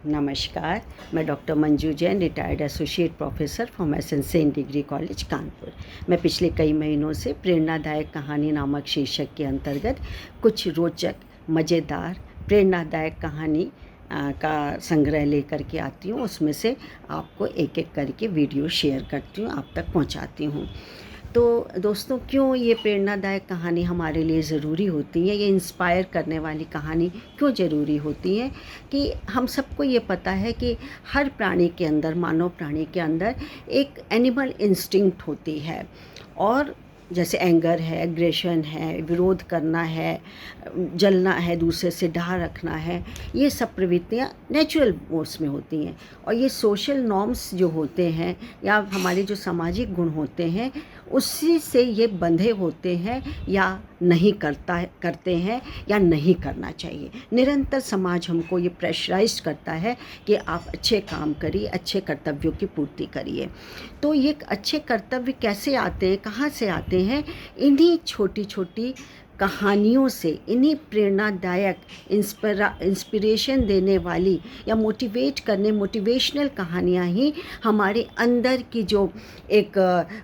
नमस्कार। मैं doctor Manju Jain, retired associate professor from SN degree college Kanpur. मैं पिछले कई महीनों से प्रेरणादायक कहानी नामक शीर्षक के अंतर्गत कुछ रोचक, मज़ेदार, प्रेरणादायक कहानी का संग्रह लेकर के आती हूँ। उसमें से आपको एक एक करके वीडियो शेयर करती हूँ, आप तक पहुँचाती हूँ। तो दोस्तों, क्यों ये प्रेरणादायक कहानी हमारे लिए ज़रूरी होती है, ये इंस्पायर करने वाली कहानी क्यों ज़रूरी होती है? कि हम सबको ये पता है कि हर प्राणी के अंदर, मानव प्राणी के अंदर एक एनिमल इंस्टिंक्ट होती है। और जैसे एंगर है, एग्रेशन है, विरोध करना है, जलना है, दूसरे से डर रखना है, ये सब प्रवृत्तियाँ नेचुरल मोड्स में होती हैं। और ये सोशल नॉर्म्स जो होते हैं या हमारे जो सामाजिक गुण होते हैं, उसी से ये बंधे होते हैं या नहीं करते हैं या नहीं करना चाहिए। निरंतर समाज हमको ये प्रेशराइज करता है कि आप अच्छे काम करिए, अच्छे कर्तव्यों की पूर्ति करिए। तो ये अच्छे कर्तव्य कैसे आते हैं, कहाँ से आते हैं? इन्हीं छोटी छोटी कहानियों से, इन्हीं प्रेरणादायक, इंस्पिरेशन देने वाली या मोटिवेशनल कहानियाँ ही हमारे अंदर की जो एक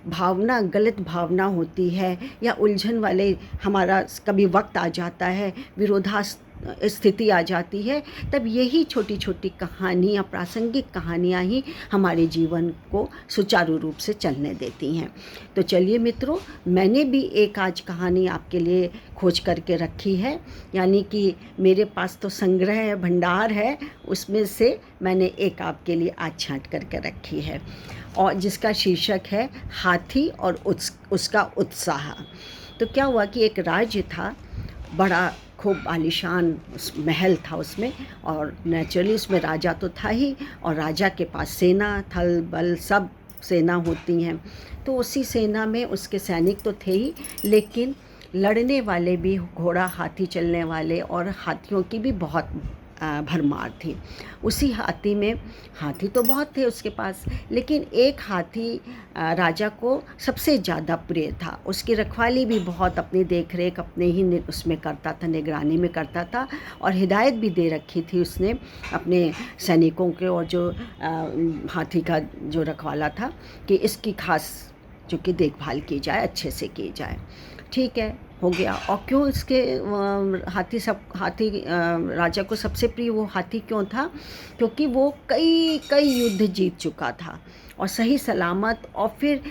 भावना, गलत भावना होती है या उलझन वाले हमारा कभी वक्त आ जाता है, विरोधाभास स्थिति आ जाती है, तब यही छोटी छोटी कहानी या प्रासंगिक कहानियाँ ही हमारे जीवन को सुचारू रूप से चलने देती हैं। तो चलिए मित्रों, मैंने भी एक आज कहानी आपके लिए खोज करके रखी है, यानी कि मेरे पास तो संग्रह है, भंडार है, उसमें से मैंने एक आपके लिए आज छांट करके रखी है, और जिसका शीर्षक है हाथी और उसका उत्साह। तो क्या हुआ कि एक राज्य था, बड़ा खूब आलीशान महल था उसमें, और नेचुरली उसमें राजा तो था ही, और राजा के पास सेना, थल बल सब सेना होती हैं। तो उसी सेना में उसके सैनिक तो थे ही, लेकिन लड़ने वाले भी, घोड़ा हाथी चलने वाले और हाथियों की भी बहुत भरमार थी। उसी हाथी में, हाथी तो बहुत थे उसके पास, लेकिन एक हाथी राजा को सबसे ज़्यादा प्रिय था। उसकी रखवाली भी बहुत, अपनी देख रेख अपने ही उसमें करता था, निगरानी में करता था, और हिदायत भी दे रखी थी उसने अपने सैनिकों के और जो हाथी का जो रखवाला था कि इसकी खास जो कि देखभाल की जाए, अच्छे से की जाए। ठीक है, हो गया। और क्यों इसके हाथी राजा को सबसे प्रिय वो हाथी क्यों था? क्योंकि वो कई युद्ध जीत चुका था और सही सलामत, और फिर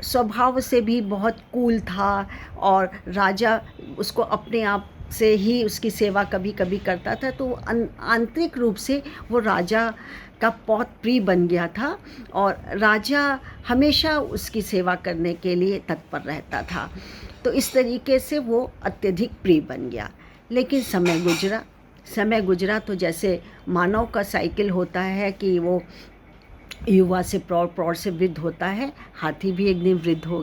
स्वभाव से भी बहुत कूल था, और राजा उसको अपने आप से ही उसकी सेवा कभी कभी करता था। तो आंतरिक रूप से वो राजा का बहुत प्रिय बन गया था, और राजा हमेशा उसकी सेवा करने के लिए तत्पर रहता था। तो इस तरीके से वो अत्यधिक प्रिय बन गया। लेकिन समय गुजरा तो जैसे मानव का साइकिल होता है कि वो युवा से प्रौढ़ से वृद्ध होता है, हाथी भी एक दिन वृद्ध हो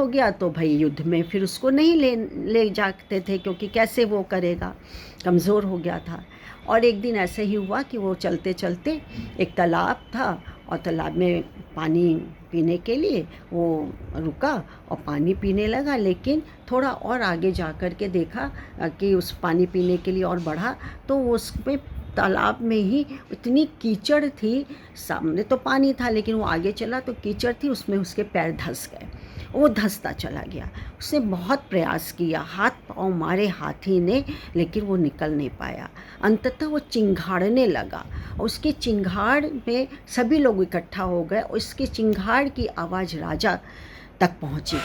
गया तो भाई युद्ध में फिर उसको नहीं ले जाते थे, क्योंकि कैसे वो करेगा, कमज़ोर हो गया था। और एक दिन ऐसे ही हुआ कि वो चलते चलते, एक तालाब था और तालाब में पानी पीने के लिए वो रुका और पानी पीने लगा, लेकिन थोड़ा और आगे जा कर के देखा कि उस पानी पीने के लिए और बढ़ा तो उसमें तालाब में ही इतनी कीचड़ थी, सामने तो पानी था लेकिन वो आगे चला तो कीचड़ थी, उसमें उसके पैर धंस गए, वो धंसता चला गया। उसने बहुत प्रयास किया, हाथ पांव मारे हाथी ने, लेकिन वो निकल नहीं पाया। अंततः वो चिंघाड़ने लगा, और उसकी चिंघाड़ में सभी लोग इकट्ठा हो गए, और उसकी चिंघाड़ की आवाज़ राजा तक पहुंची,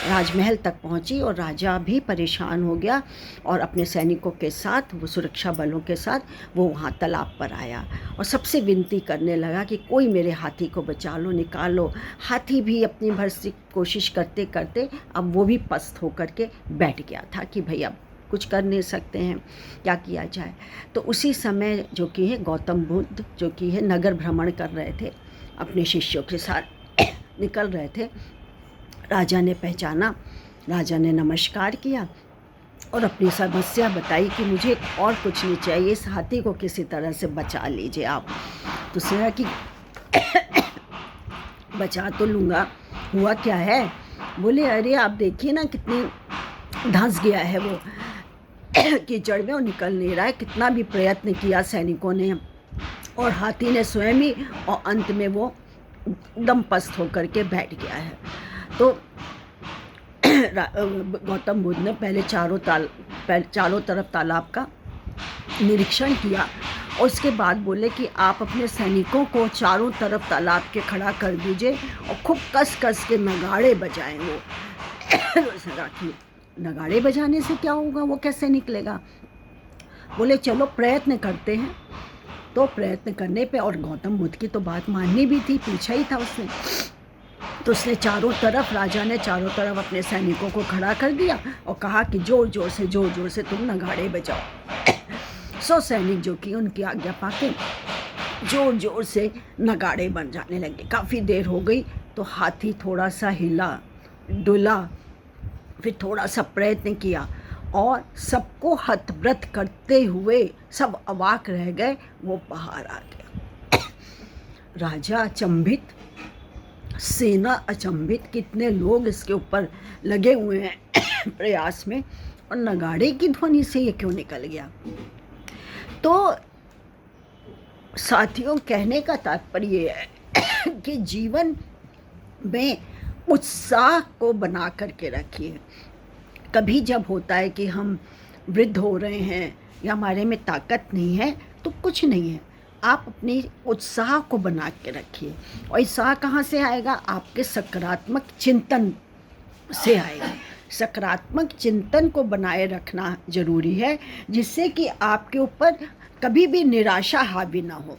राजमहल तक पहुंची, और राजा भी परेशान हो गया, और अपने सैनिकों के साथ, वो सुरक्षा बलों के साथ वो वहाँ तालाब पर आया और सबसे विनती करने लगा कि कोई मेरे हाथी को बचा लो, निकालो। हाथी भी अपनी भरसी कोशिश करते करते अब वो भी पस्त होकर के बैठ गया था कि भाई अब कुछ कर नहीं सकते हैं, क्या किया जाए। तो उसी समय जो कि है गौतम बुद्ध जो कि है नगर भ्रमण कर रहे थे, अपने शिष्यों के साथ निकल रहे थे। राजा ने पहचाना, राजा ने नमस्कार किया और अपनी समस्या बताई कि मुझे और कुछ नहीं चाहिए, इस हाथी को किसी तरह से बचा लीजिए आप। तो उसने कि बचा तो लूँगा, हुआ क्या है? बोले अरे आप देखिए ना कितनी धंस गया है वो कीचड़ में और निकल नहीं रहा है, कितना भी प्रयत्न किया सैनिकों ने, और हाथी ने स्वयं ही, और अंत में वो दम पस्त होकर के बैठ गया है। तो गौतम बुद्ध ने पहले चारों तरफ तालाब का निरीक्षण किया और उसके बाद बोले कि आप अपने सैनिकों को चारों तरफ तालाब के खड़ा कर दीजिए और खूब कस कस के नगाड़े बजाएं। वो नगाड़े बजाने से क्या होगा, वो कैसे निकलेगा? बोले चलो प्रयत्न करते हैं। तो प्रयत्न करने पे, और गौतम बुद्ध की तो बात माननी भी थी, पूछा ही था उसने, तो उसने राजा ने चारों तरफ अपने सैनिकों को खड़ा कर दिया और कहा कि जोर जोर से तुम नगाड़े बजाओ। सो सैनिक जो कि उनकी आज्ञा पाके जोर जोर से नगाड़े बन जाने लगे। काफ़ी देर हो गई तो हाथी थोड़ा सा हिला डुला, फिर थोड़ा सा प्रयत्न किया और सबको हतप्रत करते हुए सब अवाक रह गए। वो बाहर आ गया। राजा अचंभित, सेना अचंभित, कितने लोग इसके ऊपर लगे हुए हैं प्रयास में, और नगाड़े की ध्वनि से ये क्यों निकल गया? तो साथियों, कहने का तात्पर्य है कि जीवन में उत्साह को बना करके रखिए। कभी जब होता है कि हम वृद्ध हो रहे हैं या हमारे में ताकत नहीं है, तो कुछ नहीं है, आप अपने उत्साह को बना के रखिए। और उत्साह कहाँ से आएगा? आपके सकारात्मक चिंतन से आएगा। सकारात्मक चिंतन को बनाए रखना जरूरी है, जिससे कि आपके ऊपर कभी भी निराशा हावी ना हो।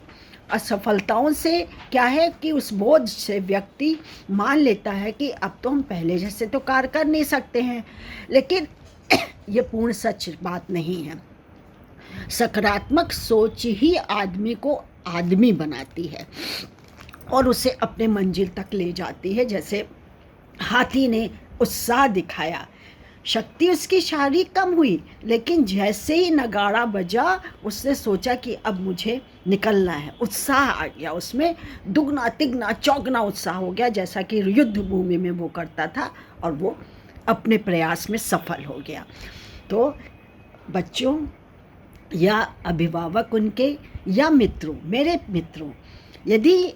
असफलताओं से क्या है कि उस बोझ से व्यक्ति मान लेता है कि अब तो हम पहले जैसे तो कार्य कर नहीं सकते हैं, लेकिन ये पूर्ण सच बात नहीं है। सकारात्मक सोच ही आदमी को आदमी बनाती है और उसे अपने मंजिल तक ले जाती है। जैसे हाथी ने उत्साह दिखाया, शक्ति उसकी शारीरिक कम हुई, लेकिन जैसे ही नगाड़ा बजा उसने सोचा कि अब मुझे निकलना है। उत्साह आ गया उसमें, दुगना तिगना चौगना उत्साह हो गया, जैसा कि युद्ध भूमि में वो करता था, और वो अपने प्रयास में सफल हो गया। तो बच्चों या अभिभावक उनके या मित्रों, मेरे मित्रों, यदि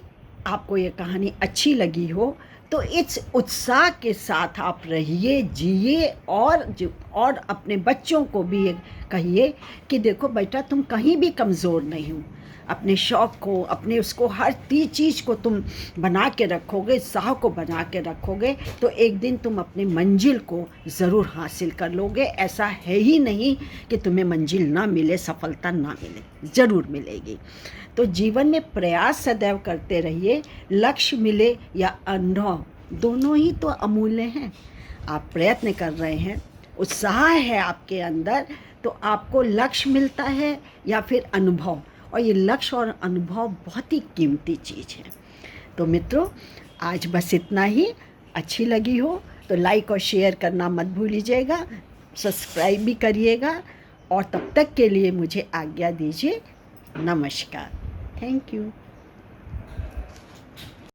आपको ये कहानी अच्छी लगी हो तो इस उत्साह के साथ आप रहिए, जिए, और अपने बच्चों को भी ये कहिए कि देखो बेटा, तुम कहीं भी कमज़ोर नहीं हो। अपने शौक़ को, अपने उसको, हर चीज़ को तुम बना के रखोगे, उत्साह को बना के रखोगे, तो एक दिन तुम अपनी मंजिल को ज़रूर हासिल कर लोगे। ऐसा है ही नहीं कि तुम्हें मंजिल ना मिले, सफलता ना मिले, ज़रूर मिलेगी। तो जीवन में प्रयास सदैव करते रहिए। लक्ष्य मिले या अनुभव, दोनों ही तो अमूल्य हैं। आप प्रयत्न कर रहे हैं, उत्साह है आपके अंदर, तो आपको लक्ष्य मिलता है या फिर अनुभव, और ये लक्ष्य और अनुभव बहुत ही कीमती चीज़ है। तो मित्रों, आज बस इतना ही। अच्छी लगी हो तो लाइक और शेयर करना मत भूलिएगा, सब्सक्राइब भी करिएगा, और तब तक के लिए मुझे आज्ञा दीजिए। नमस्कार। Thank you.